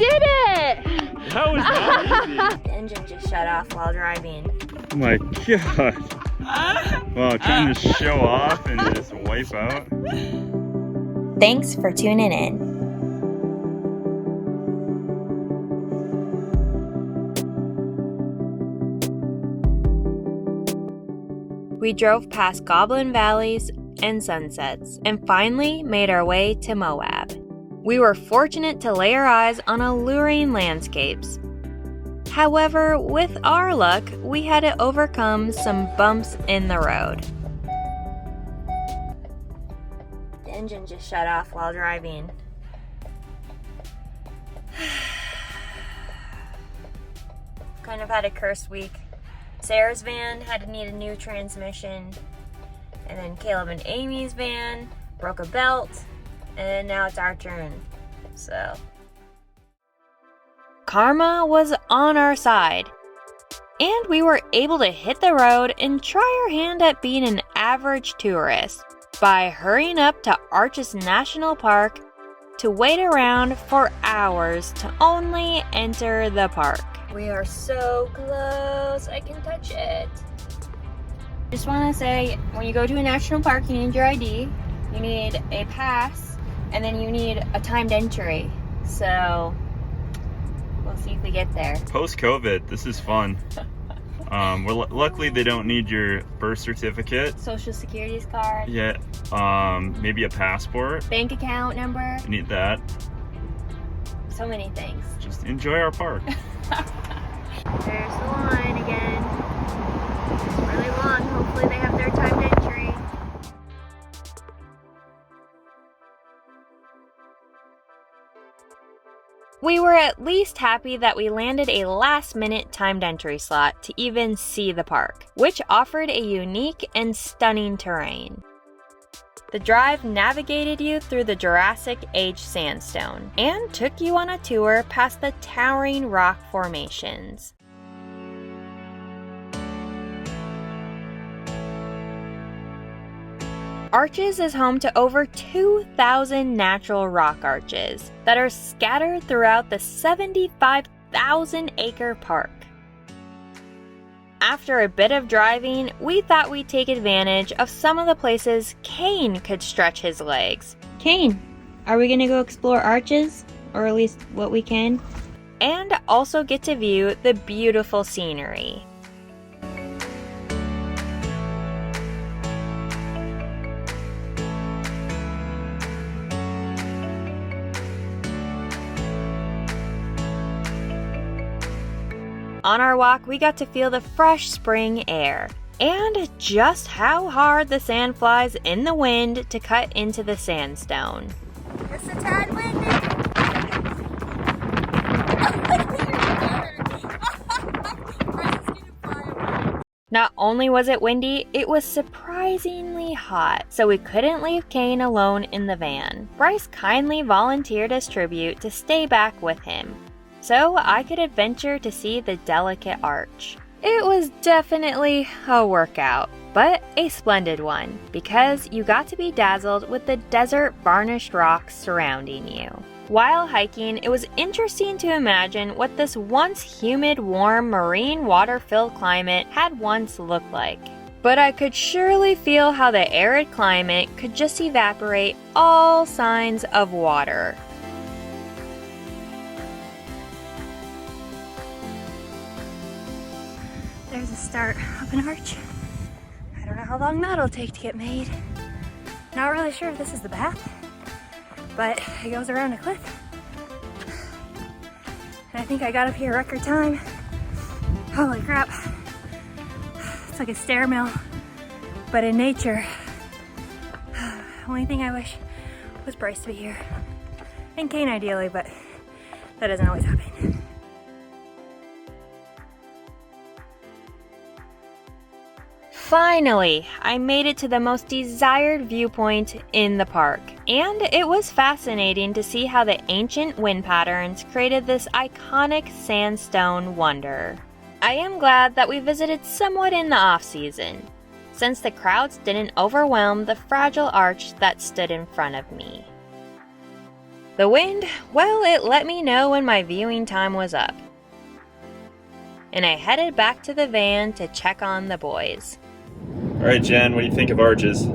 did it! That was not easy. The engine just shut off while driving. Oh my god. Well, trying to show off and just wipe out. Thanks for tuning in. We drove past Goblin Valleys and sunsets, and finally made our way to Moab. We were fortunate to lay our eyes on alluring landscapes. However, with our luck, we had to overcome some bumps in the road. The engine just shut off while driving. Kind of had a cursed week. Sarah's van had to need a new transmission, and then Caleb and Amy's van broke a belt, and now it's our turn. So karma was on our side, and we were able to hit the road and try our hand at being an average tourist by hurrying up to ARCHES National Park to wait around for hours to only enter the park. We are so close, I can touch it. Just want to say, when you go to a national park, you need your ID, you need a pass, and then you need a timed entry. So, we'll see if we get there. Post-COVID, this is fun. Luckily, they don't need your birth certificate. Social securities card. Yeah, maybe a passport. Bank account number. You need that. So many things. Just enjoy our park. There's the line again. It's really long. Hopefully they have their timed entry. We were at least happy that we landed a last-minute timed entry slot to even see the park, which offered a unique and stunning terrain. The drive navigated you through the Jurassic Age sandstone and took you on a tour past the towering rock formations. ARCHES is home to over 2,000 natural rock arches that are scattered throughout the 75,000-acre park. After a bit of driving, we thought we'd take advantage of some of the places Kane could stretch his legs. Kane, are we gonna go explore ARCHES? Or at least what we can? And also get to view the beautiful scenery. On our walk, we got to feel the fresh spring air and just how hard the sand flies in the wind to cut into the sandstone. It's a tad windy. Not only was it windy, it was surprisingly hot, so we couldn't leave Kane alone in the van. Bryce kindly volunteered as tribute to stay back with him, so I could adventure to see the delicate arch. It was definitely a workout, but a splendid one, because you got to be dazzled with the desert varnished rocks surrounding you. While hiking, it was interesting to imagine what this once humid, warm, marine water-filled climate had once looked like. But I could surely feel how the arid climate could just evaporate all signs of water. There's a start of an arch. I don't know how long that'll take to get made. Not really sure if this is the path, but it goes around a cliff. And I think I got up here record time. Holy crap. It's like a stair mill, but in nature. Only thing I wish was Bryce to be here. And Kane ideally, but that doesn't always happen. Finally, I made it to the most desired viewpoint in the park, and it was fascinating to see how the ancient wind patterns created this iconic sandstone wonder. I am glad that we visited somewhat in the off-season, since the crowds didn't overwhelm the fragile arch that stood in front of me. The wind, well, it let me know when my viewing time was up. And I headed back to the van to check on the boys. All right, Jen, what do you think of ARCHES?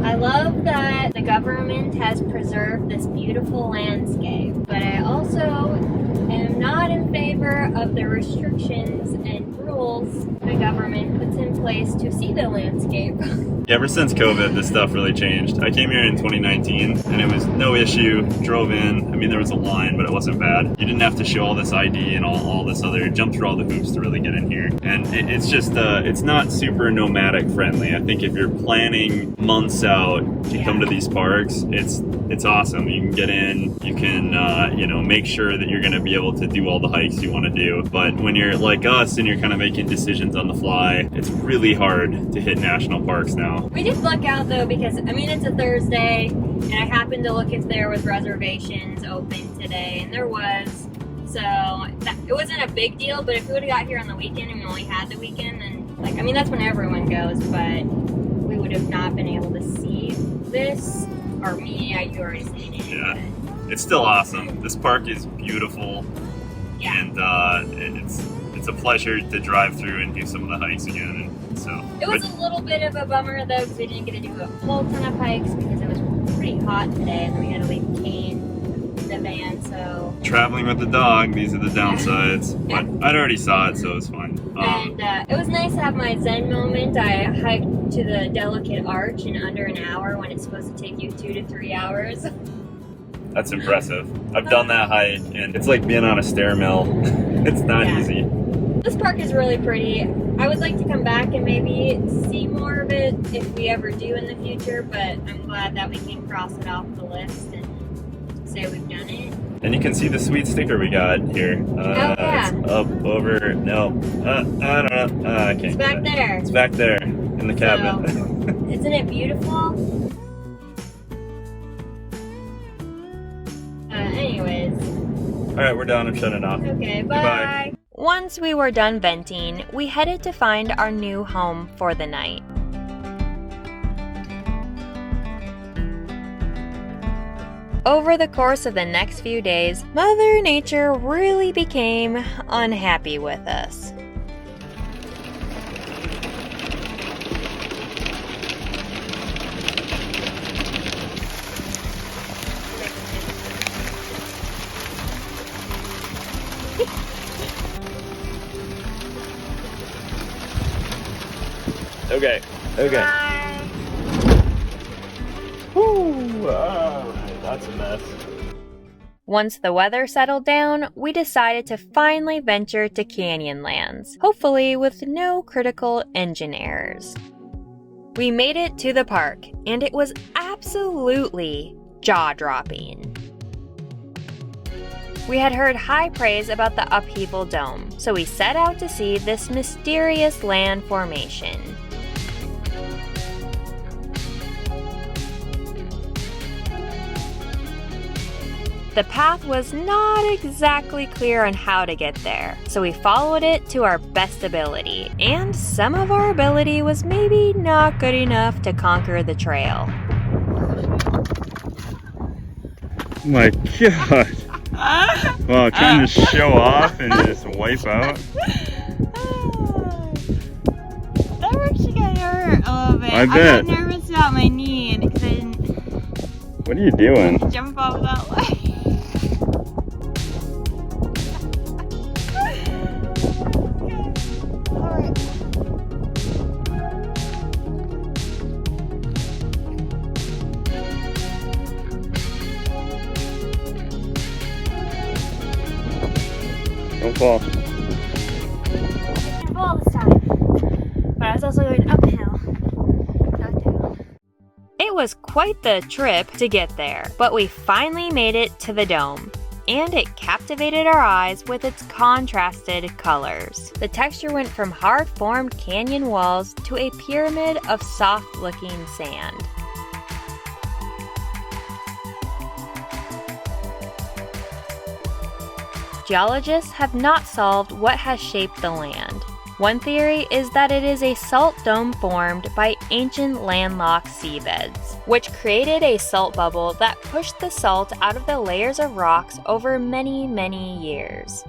I love that the government has preserved this beautiful landscape, but I also am not in favor of the restrictions and rules the government puts in place to see the landscape. Yeah, ever since COVID, this stuff really changed. I came here in 2019, and it was no issue. Drove in. I mean, there was a line, but it wasn't bad. You didn't have to show all this ID and all this other, jump through all the hoops to really get in here. And it's just, it's not super nomadic friendly. I think if you're planning months out to come to these parks, it's awesome. You can get in, you can, make sure that you're going to be able to do all the hikes you want to do. But when you're like us and you're kind of making decisions on the fly, it's really hard to hit national parks now. We did luck out though because, I mean, it's a Thursday and I happened to look if there was reservations open today, and there was. So it wasn't a big deal, but if we would have got here on the weekend and we only had the weekend, then, that's when everyone goes, but we would have not been able to see this. Or me, you already seen it. Yeah, it's still awesome. This park is beautiful, and it's a pleasure to drive through and do some of the hikes again. And so it was a little bit of a bummer though because we didn't get to do a whole ton of hikes because it was pretty hot today, and then we had to leave Kane in the van. So traveling with the dog, these are the downsides. But I'd already saw it, so it was fun. And it was nice to have my Zen moment. I hiked to the delicate arch in under an hour when it's supposed to take you 2 to 3 hours. That's impressive. I've done that hike, and it's like being on a stair mill. It's not easy. This park is really pretty. I would like to come back and maybe see more of it if we ever do in the future, but I'm glad that we can cross it off the list and say we've done it. And you can see the sweet sticker we got here. It's up over, no, I don't know. I can't. It's back there. It's back there in the cabinet. So, isn't it beautiful? Anyways. All right, we're done. I'm shutting off. Okay, bye. Goodbye. Once we were done venting, we headed to find our new home for the night. Over the course of the next few days, Mother Nature really became unhappy with us. Okay. Bye. Woo! Alright, that's a mess. Once the weather settled down, we decided to finally venture to Canyonlands, hopefully with no critical engine errors. We made it to the park, and it was absolutely jaw-dropping. We had heard high praise about the upheaval dome, so we set out to see this mysterious land formation. The path was not exactly clear on how to get there, so we followed it to our best ability, and some of our ability was maybe not good enough to conquer the trail. My God. Wow, trying to show off and just wipe out. That actually got hurt a little bit. I bet. I got nervous about my knee because I didn't What are you doing? jump off that way. Don't fall. I didn't fall this time, but I was also going uphill, not down. It was quite the trip to get there, but we finally made it to the dome, and it captivated our eyes with its contrasted colors. The texture went from hard-formed canyon walls to a pyramid of soft-looking sand. Geologists have not solved what has shaped the land. One theory is that it is a salt dome formed by ancient landlocked seabeds. which created a salt bubble that pushed the salt out of the layers of rocks over many, many years.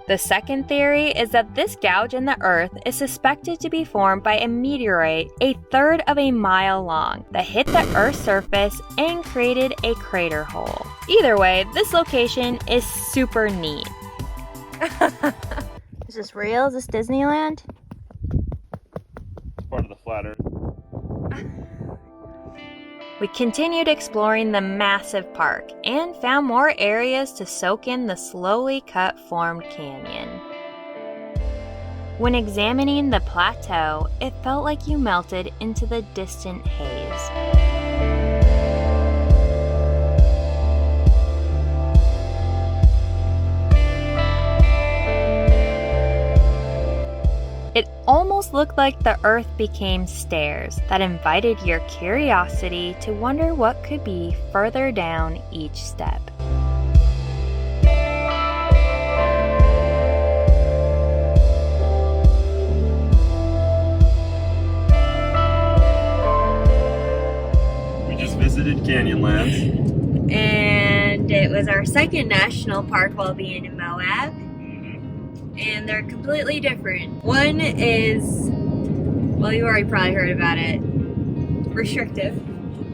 The second theory is that this gouge in the earth is suspected to be formed by a meteorite a third of a mile long that hit the Earth's surface and created a crater hole. Either way, this location is super neat. Is this real? Is this Disneyland? It's part of the flat earth. We continued exploring the massive park and found more areas to soak in the slowly cut formed canyon. When examining the plateau, it felt like you melted into the distant haze. It almost looked like the earth became stairs that invited your curiosity to wonder what could be further down each step. We just visited Canyonlands. And it was our second national park while being in Moab. And they're completely different. One is, well, you already probably heard about it, restrictive.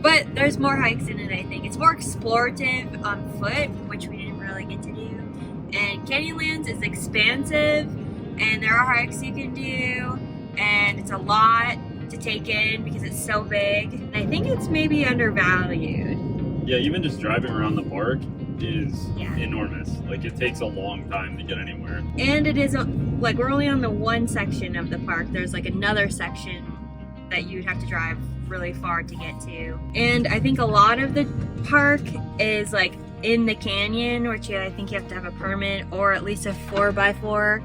But there's more hikes in it, I think. It's more explorative on foot, which we didn't really get to do. And Canyonlands is expansive, and there are hikes you can do, and it's a lot to take in because it's so big. And I think it's maybe undervalued. Yeah, even just driving around the park is enormous. Like, it takes a long time to get anywhere. And it is, like, we're only on the one section of the park. There's, like, another section that you'd have to drive really far to get to. And I think a lot of the park is, like, in the canyon, which I think you have to have a permit or at least a 4x4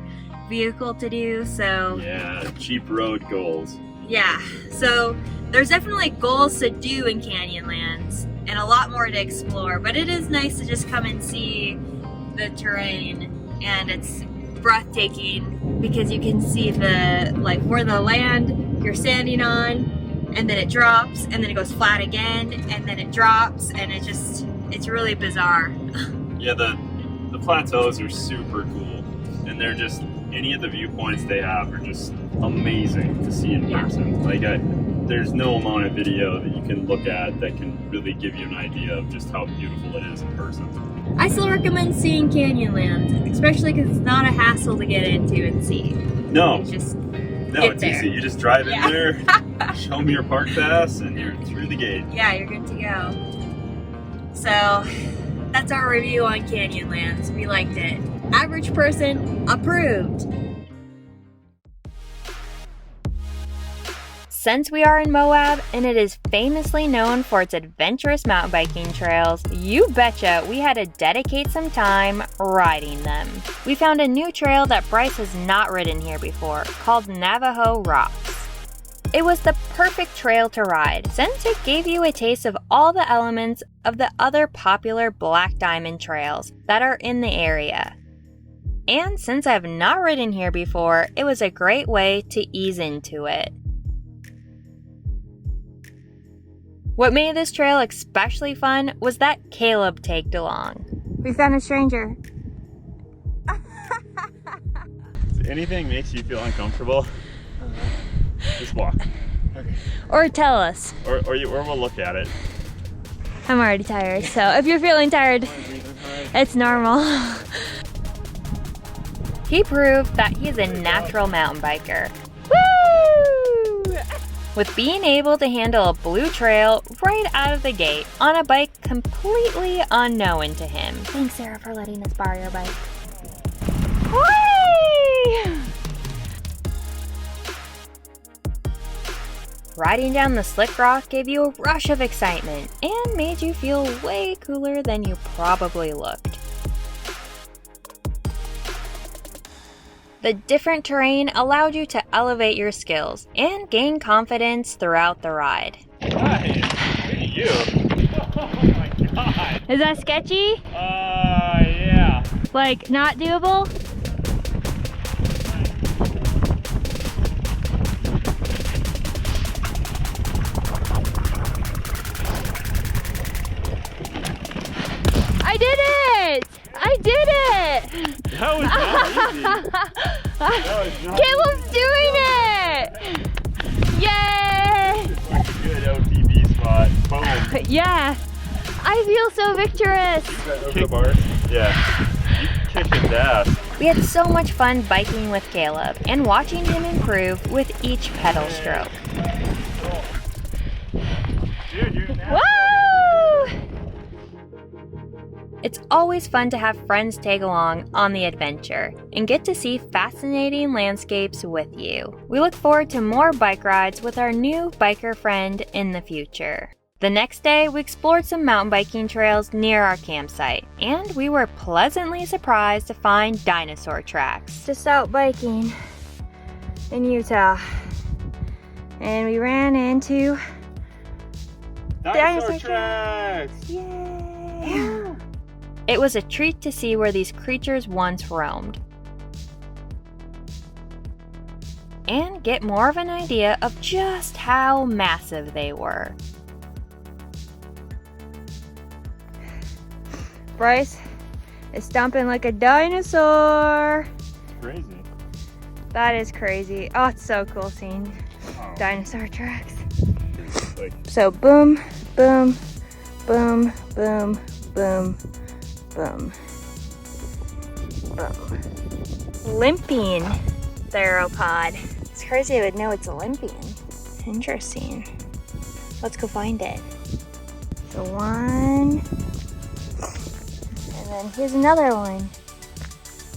vehicle to do, so... Yeah, cheap road goals. Yeah, so there's definitely goals to do in Canyonlands and a lot more to explore, but it is nice to just come and see the terrain, and it's breathtaking because you can see the, like, where the land you're standing on, and then it drops, and then it goes flat again, and then it drops, and it's really bizarre. Yeah, the plateaus are super cool, and they're just, any of the viewpoints they have are just amazing to see in person. Like, there's no amount of video that you can look at that can really give you an idea of just how beautiful it is in person. I still recommend seeing Canyonlands, especially because it's not a hassle to get into and see. No. It's just it's easy. You just drive in there, show them your park pass, and you're through the gate. Yeah, you're good to go. So, that's our review on Canyonlands. We liked it. Average person approved. Since we are in Moab, and it is famously known for its adventurous mountain biking trails, you betcha we had to dedicate some time riding them. We found a new trail that Bryce has not ridden here before, called Navajo Rocks. It was the perfect trail to ride, since it gave you a taste of all the elements of the other popular Black Diamond trails that are in the area. And since I've not ridden here before, it was a great way to ease into it. What made this trail especially fun was that Caleb tagged along. We found a stranger. If anything makes you feel uncomfortable, just walk. Okay. Or tell us. Or we'll look at it. I'm already tired, so if you're feeling tired, it's normal. He proved that he's a natural mountain biker. Woo! With being able to handle a blue trail right out of the gate on a bike completely unknown to him. Thanks, Sarah, for letting us borrow your bike. Whee! Riding down the slick rock gave you a rush of excitement and made you feel way cooler than you probably looked. The different terrain allowed you to elevate your skills and gain confidence throughout the ride. Hi, look at you. Oh my god. Is that sketchy? Yeah. Like, not doable? did it! That was not easy. Caleb's doing it! Yay! That's a good OTB spot. Boom. Yeah. I feel so victorious. Over the bar? Yeah. You kicked his ass. We had so much fun biking with Caleb and watching him improve with each pedal stroke. Dude, you're an ass. Woo! It's always fun to have friends tag along on the adventure and get to see fascinating landscapes with you. We look forward to more bike rides with our new biker friend in the future. The next day, we explored some mountain biking trails near our campsite, and we were pleasantly surprised to find Dinosaur Tracks. Just out biking in Utah, and we ran into Dinosaur Tracks! Yay! It was a treat to see where these creatures once roamed, and get more of an idea of just how massive they were. Bryce is stomping like a dinosaur. It's crazy. That is crazy. Oh, it's so cool seeing dinosaur tracks. Like, So boom, boom, boom, boom, boom, boom, boom. Limping theropod. It's crazy I would know it's limping. Interesting. Let's go find it. So one. And then here's another one.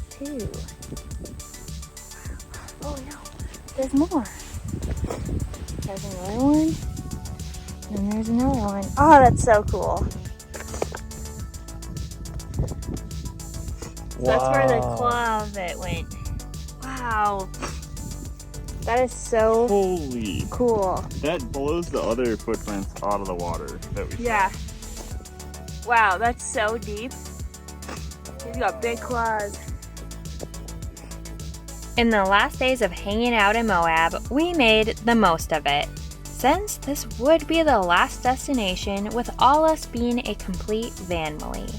Two. Oh no, there's more. There's another one. And there's another one. Oh, that's so cool. So that's where the claw of it went. Wow. That is so holy. cool. That blows the other footprints out of the water that we saw. Yeah. Wow, that's so deep. He's got big claws. In the last days of hanging out in Moab, we made the most of it, since this would be the last destination with all us being a complete vanimly.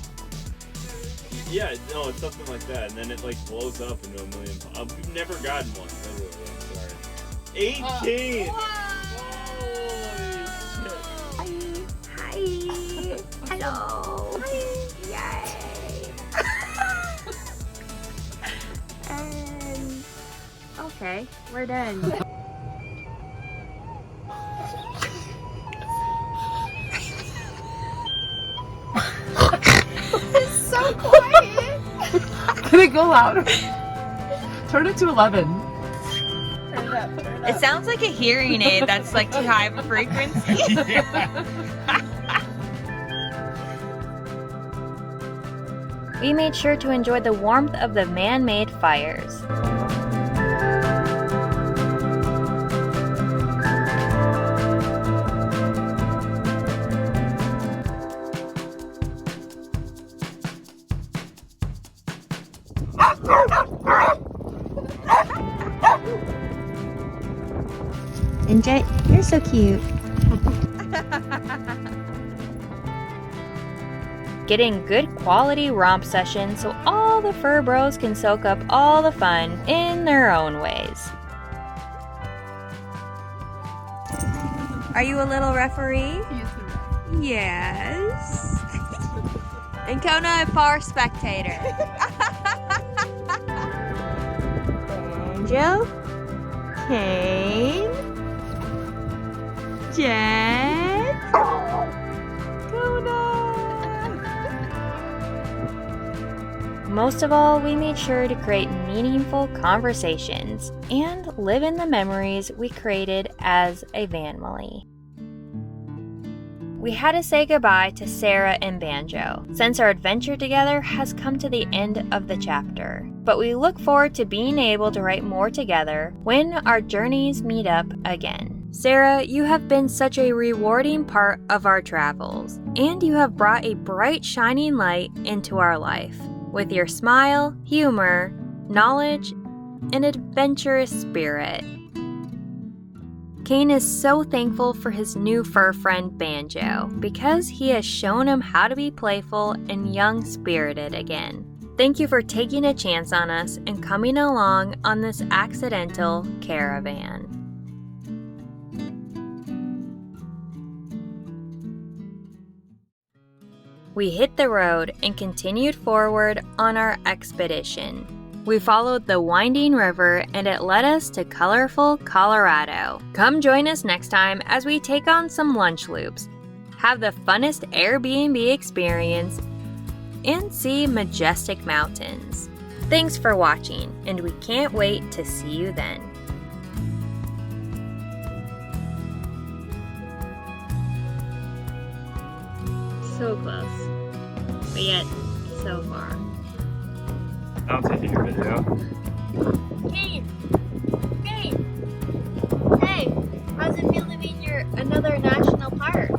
Yeah, no, it's something like that, and then it like blows up into a million. We've never gotten one. Literally, I'm sorry. 18. Hi. Hello. Yay. Okay, we're done. It's so quiet. Can it go louder? Turn it to 11. Turn it up. It sounds like a hearing aid that's like too high of a frequency. We made sure to enjoy the warmth of the man-made fires. And Jet, you're so cute. Getting good quality romp sessions so all the fur bros can soak up all the fun in their own ways. Are you a little referee? Yes. And Kona a far spectator. Banjo, Kane, Jet, Kona. Most of all, we made sure to create meaningful conversations and live in the memories we created as a vanimally. We had to say goodbye to Sarah and Banjo, since our adventure together has come to the end of the chapter. But we look forward to being able to write more together when our journeys meet up again. Sarah, you have been such a rewarding part of our travels, and you have brought a bright, shining light into our life. With your smile, humor, knowledge, and adventurous spirit. Kane is so thankful for his new fur friend Banjo because he has shown him how to be playful and young-spirited again. Thank you for taking a chance on us and coming along on this accidental caravan. We hit the road and continued forward on our expedition. We followed the winding river and it led us to colorful Colorado. Come join us next time as we take on some lunch loops, have the funnest Airbnb experience, and see majestic mountains. Thanks for watching, and we can't wait to see you then. So close, but yet so far. I'm taking a video. Kane! Hey! How's it feel to be in another national park?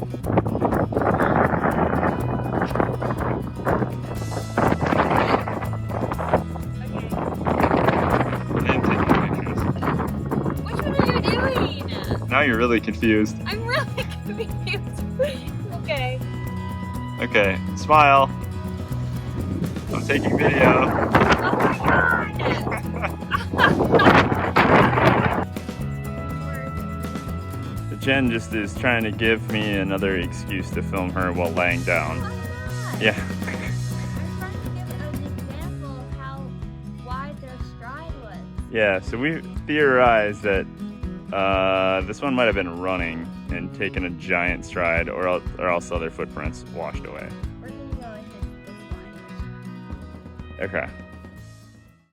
Now you're really confused. I'm really confused. Okay. Okay, smile. I'm taking video. Oh my god! Jen just is trying to give me another excuse to film her while laying down. Yeah. I'm trying to give an example of how wide their stride was. Yeah, so we theorized that this one might have been running and taken a giant stride, or else other footprints washed away. We're gonna go and hit this line. Okay.